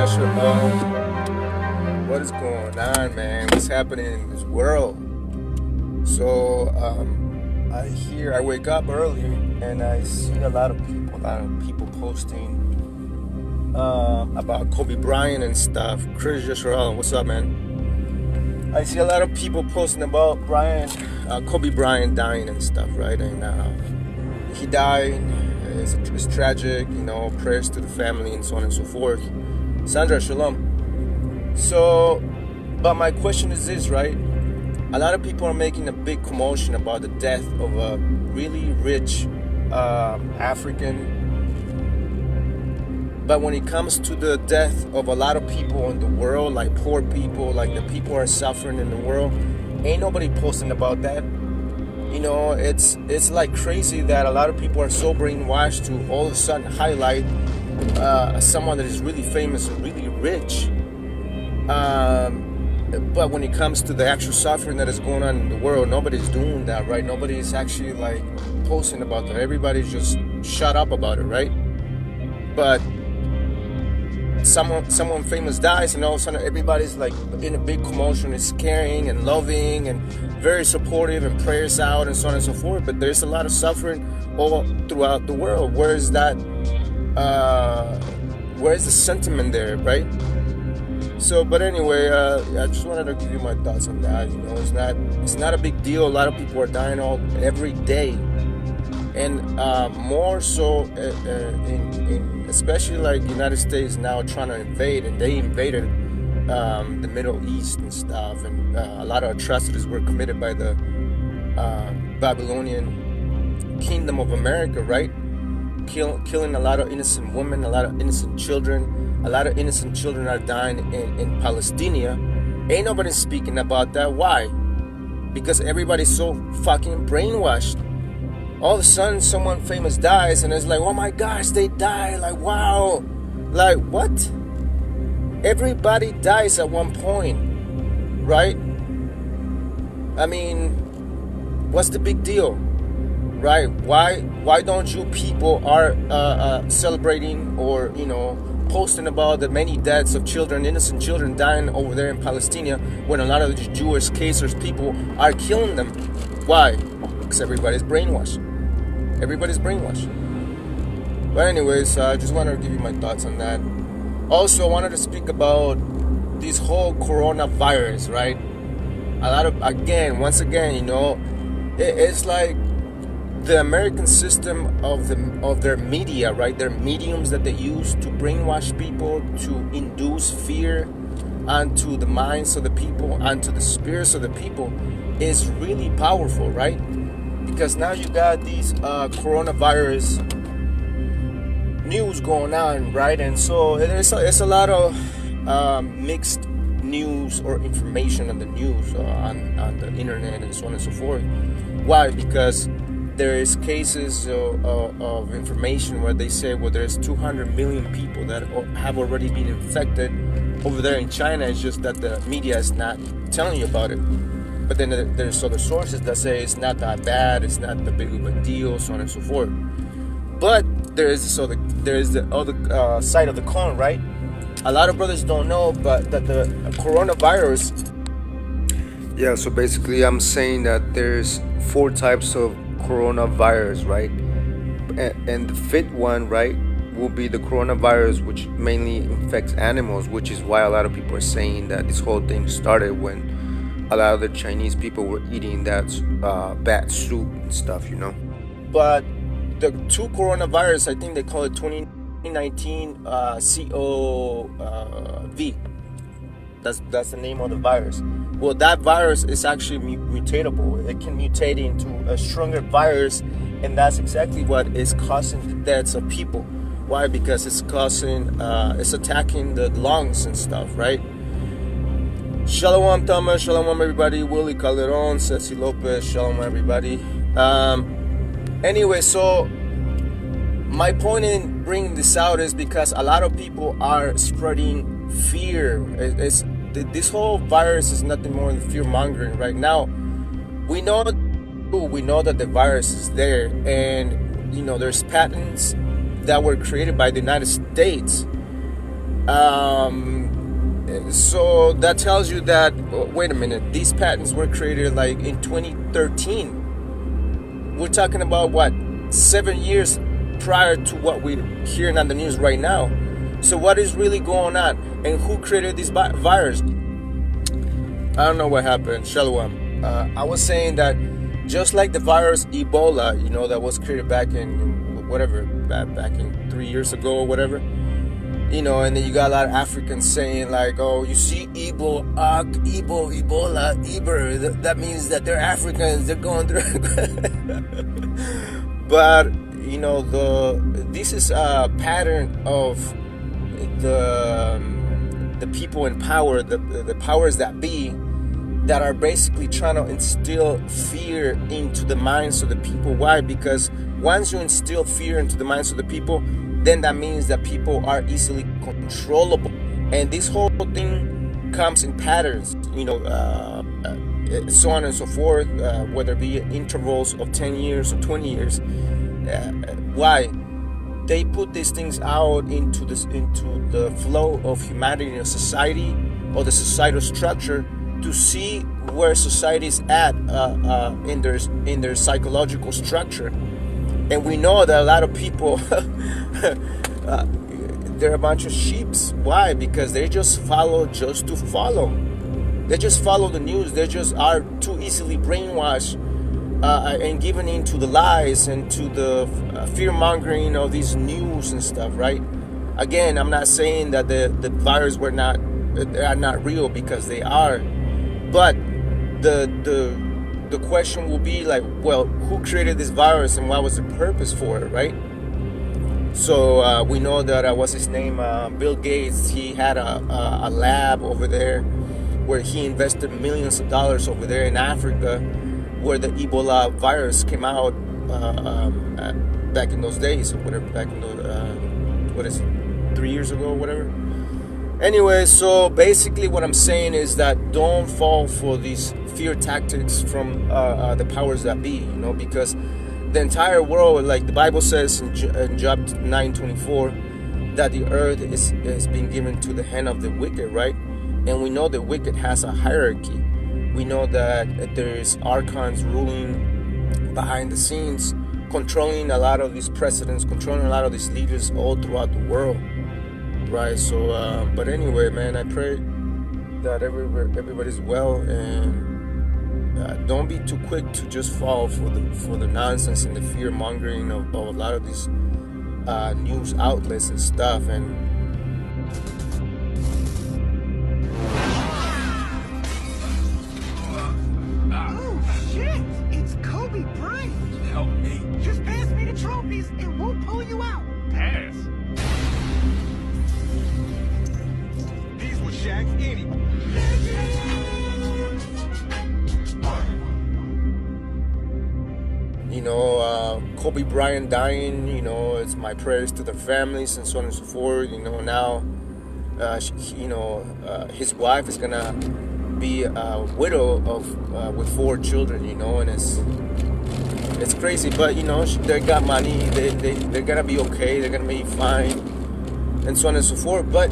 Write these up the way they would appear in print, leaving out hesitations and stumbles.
Joshua. What is going on, man? What's happening in this world? So, I wake up early and I see a lot of people posting about Kobe Bryant and stuff. Chris Joshua, what's up, man? I see a lot of people posting about Kobe Bryant dying and stuff, right? And he died. It's tragic, prayers to the family and so on and so forth. Sandra, shalom. So, but my question is this, right? A lot of people are making a big commotion about the death of a really rich African. But when it comes to the death of a lot of people in the world, like poor people, like the people who are suffering in the world, ain't nobody posting about that. It's like crazy that a lot of people are so brainwashed to all of a sudden highlight someone that is really famous and really rich. But when it comes to the actual suffering that is going on in the world, nobody's doing that, right? Nobody's actually like posting about that. Everybody's just shut up about it, right? But someone famous dies, and all of a sudden everybody's like in a big commotion, is caring and loving and very supportive and prayers out and so on and so forth. But there's a lot of suffering all throughout the world. Where's the sentiment there, right? So, but anyway, I just wanted to give you my thoughts on that. It's not a big deal. A lot of people are dying every day, and more so in especially like the United States now trying to invade, and they invaded the Middle East and stuff, and a lot of atrocities were committed by the Babylonian kingdom of America, right? Killing a lot of innocent women, a lot of innocent children. A lot of innocent children are dying in Palestine. Ain't nobody speaking about that. Why? Because everybody's so fucking brainwashed. All of a sudden, someone famous dies, and it's like, oh my gosh, they died. Like, wow. Like, what? Everybody dies at one point, right? I mean, what's the big deal, right? Why don't you people are celebrating or posting about the many deaths of children, innocent children dying over there in Palestine, when a lot of the Jewish cases people are killing them? Why? Because everybody's brainwashed. Everybody's brainwashed. But anyways, I just wanted to give you my thoughts on that. Also, I wanted to speak about this whole coronavirus, right? Once again, it's like the American system of their media, right? Their mediums that they use to brainwash people, to induce fear onto the minds of the people, onto the spirits of the people, is really powerful, right? Because now you got these coronavirus news going on, right? And so it's a lot of mixed news or information on the news, on the internet and so on and so forth. Why? Because there is cases of information where they say, well, there's 200 million people that have already been infected over there in China. It's just that the media is not telling you about it. But then there's other sources that say it's not that bad, it's not that big of a deal, so on and so forth. But there is the other side of the coin, right? A lot of brothers don't know, but that the coronavirus. Yeah, so basically I'm saying that there's 4 types of coronavirus, right? And the 5th one, right, will be the coronavirus, which mainly infects animals, which is why a lot of people are saying that this whole thing started when a lot of the Chinese people were eating that bat soup and stuff, But the 2 coronavirus, I think they call it 2019 COV. That's the name of the virus. Well, that virus is actually mutatable. It can mutate into a stronger virus, and that's exactly what is causing the deaths of people. Why? Because it's attacking the lungs and stuff, right? Shalom Thomas, shalom everybody. Willie Calderon, Ceci Lopez, shalom everybody. Anyway, so my point in bringing this out is because a lot of people are spreading fear. This whole virus is nothing more than fear mongering right now. We know that the virus is there, and there's patents that were created by the United States So that tells you that, wait a minute, these patents were created like in 2013. We're talking about what, 7 years prior to what we're hearing on the news right now. So what is really going on, and who created this virus? I don't know what happened. Shalom. I was saying that just like the virus Ebola, that was created back in whatever, back in 3 years ago or whatever, and then you got a lot of Africans saying like, oh, you see Ebola, Eber, that means that they're Africans, they're going through. But this is a pattern of the people in power, the powers that be, that are basically trying to instill fear into the minds of the people. Why? Because once you instill fear into the minds of the people, then that means that people are easily controllable. And this whole thing comes in patterns, so on and so forth, whether it be intervals of 10 years or 20 years. Why? They put these things out into the flow of humanity and society, or the societal structure, to see where society is at in their psychological structure. And we know that a lot of people they're a bunch of sheeps. Why? Because they just follow just to follow. They just follow the news. They just are too easily brainwashed and given into the lies and to the fear-mongering of these news and stuff, right? Again, I'm not saying that the virus are not real, because they are. But the question will be like, well, who created this virus and what was the purpose for it, right? So we know that what's his name, Bill Gates. He had a lab over there where he invested millions of dollars over there in Africa, where the Ebola virus came out back in those days, or whatever. Back in the 3 years ago, or whatever. Anyway, so basically what I'm saying is that don't fall for these fear tactics from the powers that be, because the entire world, like the Bible says in Job 9:24, that the earth is being given to the hand of the wicked, right? And we know the wicked has a hierarchy. We know that there's Archons ruling behind the scenes, controlling a lot of these presidents, controlling a lot of these leaders all throughout the world. Right, so but anyway, man, I pray that everybody's well, and don't be too quick to just fall for the nonsense and the fear mongering of a lot of these news outlets and stuff. And oh shit! It's Kobe Bryant. Help me. Just pass me the trophies, and we'll pull you out. Pass. Shaq's anyway. Kobe Bryant dying, it's my prayers to the families and so on and so forth. Now, his wife is gonna be a widow with 4 children, and it's crazy. But they got money, they're gonna be okay, they're gonna be fine, and so on and so forth. But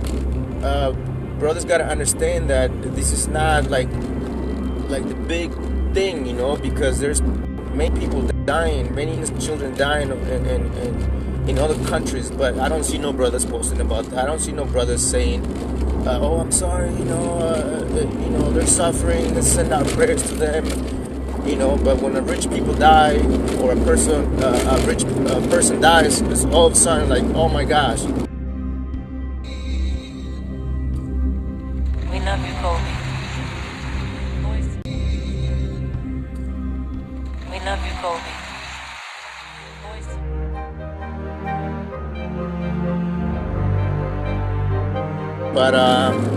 brothers gotta understand that this is not like the big thing, because there's many people dying, many innocent children dying in other countries. But I don't see no brothers posting about that. I don't see no brothers saying, "Oh, I'm sorry, they're suffering. Let's send out prayers to them." But when a rich people die, or a rich person dies, it's all of a sudden like, "Oh my gosh." We love you, Kobe. Boys. We love you, Kobe. Boys. But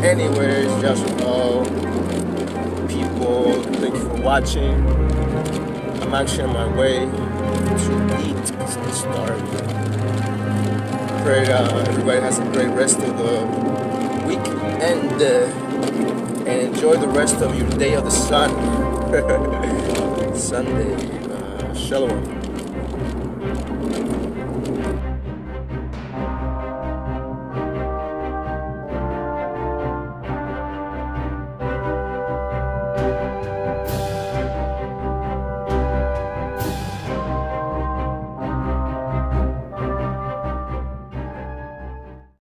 anyways, just people, thank you for watching. I'm actually on my way to eat because I'm starved. Pray everybody has a great rest of the week, and enjoy the rest of your day of the sun. Sunday. Shalom.